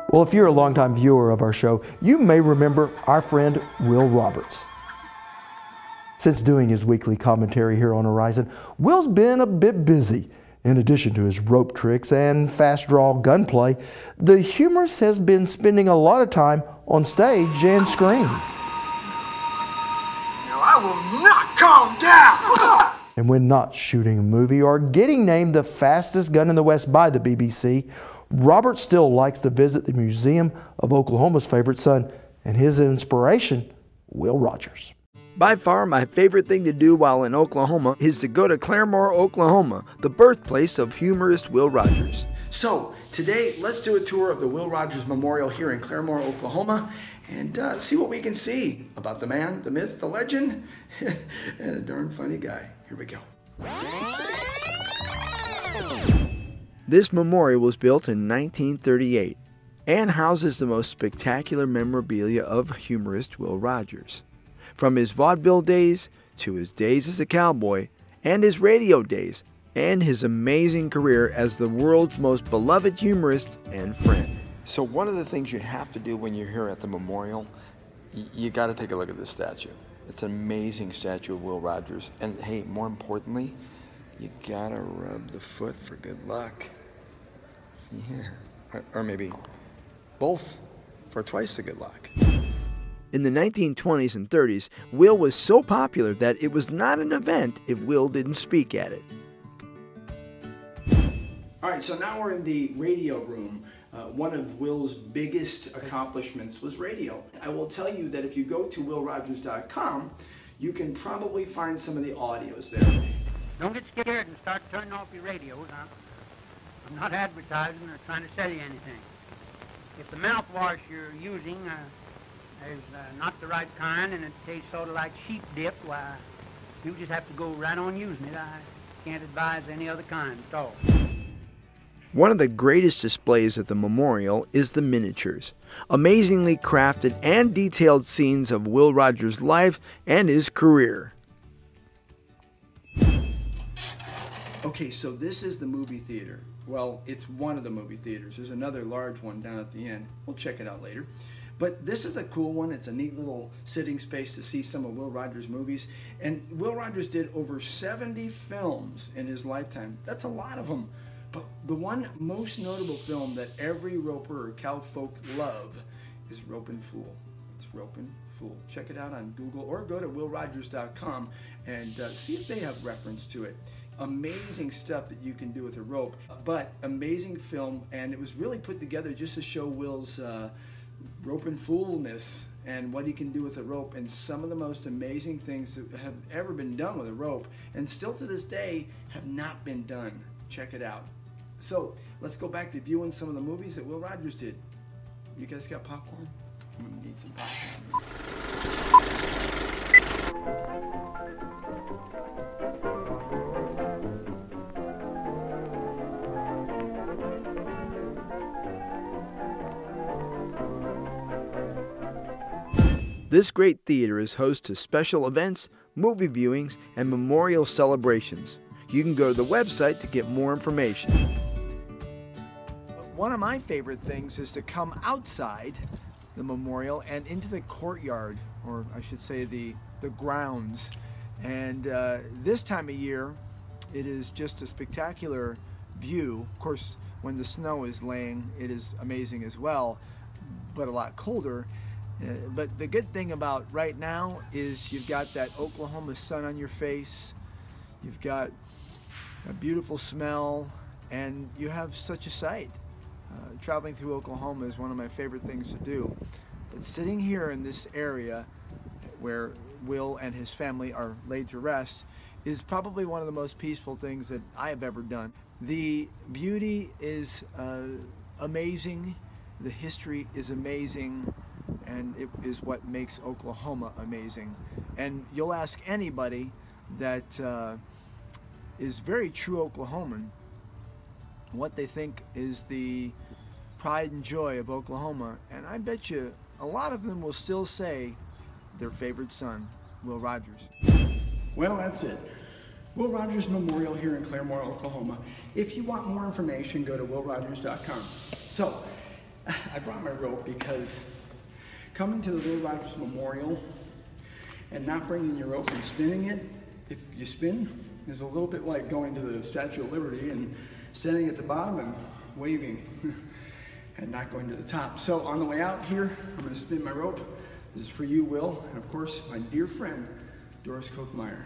Well, if you're a longtime viewer of our show, you may remember our friend Will Roberts. Since doing his weekly commentary here on Horizon, Will's been a bit busy. In addition to his rope tricks and fast draw gunplay, the humorist has been spending a lot of time on stage and screen. No, I will not calm down! And when not shooting a movie or getting named the fastest gun in the West by the BBC, Robert still likes to visit the Museum of Oklahoma's favorite son and his inspiration, Will Rogers. By far, my favorite thing to do while in Oklahoma is to go to Claremore, Oklahoma, the birthplace of humorist Will Rogers. So, today, let's do a tour of the Will Rogers Memorial here in Claremore, Oklahoma, and see what we can see about the man, the myth, the legend, and a darn funny guy. Here we go. This memorial was built in 1938 and houses the most spectacular memorabilia of humorist Will Rogers. From his vaudeville days to his days as a cowboy and his radio days and his amazing career as the world's most beloved humorist and friend. So one of the things you have to do when you're here at the memorial, you got to take a look at this statue. It's an amazing statue of Will Rogers. And hey, more importantly, you got to rub the foot for good luck. Yeah, or maybe both for twice the good luck. In the 1920s and 30s, Will was so popular that it was not an event if Will didn't speak at it. All right, so now we're in the radio room. One of Will's biggest accomplishments was radio. I will tell you that if you go to willrogers.com, you can probably find some of the audios there. Don't get scared and start turning off your radios. I'm not advertising or trying to sell you anything. If the mouthwash you're using is not the right kind and it tastes sort of like sheep dip, why, you just have to go right on using it. I can't advise any other kind at all. One of the greatest displays at the memorial is the miniatures, amazingly crafted and detailed scenes of Will Rogers' life and his career. Okay, so this is the movie theater. Well, it's one of the movie theaters. There's another large one down at the end. We'll check it out later. But this is a cool one. It's a neat little sitting space to see some of Will Rogers' movies. And Will Rogers did over 70 films in his lifetime. That's a lot of them. But the one most notable film that every roper or cowfolk love is Ropin' Fool. It's Ropin' Fool. Check it out on Google or go to willrogers.com and see if they have reference to it. Amazing stuff that you can do with a rope, but amazing film, and it was really put together just to show Will's Ropin' Foolness and what he can do with a rope, and some of the most amazing things that have ever been done with a rope, and still to this day have not been done. Check it out. So let's go back to viewing some of the movies that Will Rogers did. You guys got popcorn? I'm gonna need some popcorn. This great theater is host to special events, movie viewings, and memorial celebrations. You can go to the website to get more information. One of my favorite things is to come outside the memorial and into the courtyard, or I should say the grounds. And this time of year, it is just a spectacular view. Of course, when the snow is laying, it is amazing as well, but a lot colder. But the good thing about right now is you've got that Oklahoma sun on your face, you've got a beautiful smell, and you have such a sight. Traveling through Oklahoma is one of my favorite things to do. But sitting here in this area where Will and his family are laid to rest is probably one of the most peaceful things that I have ever done. The beauty is amazing, the history is amazing, and it is what makes Oklahoma amazing. And you'll ask anybody that is very true Oklahoman what they think is the pride and joy of Oklahoma, and I bet you a lot of them will still say their favorite son, Will Rogers. Well, that's it. Will Rogers Memorial here in Claremore, Oklahoma. If you want more information, go to willrogers.com. So, I brought my rope because coming to the Will Rogers Memorial and not bringing your rope and spinning it, if you spin, is a little bit like going to the Statue of Liberty and standing at the bottom and waving and not going to the top. So on the way out here, I'm going to spin my rope. This is for you, Will, and of course, my dear friend, Doris Kochmeyer.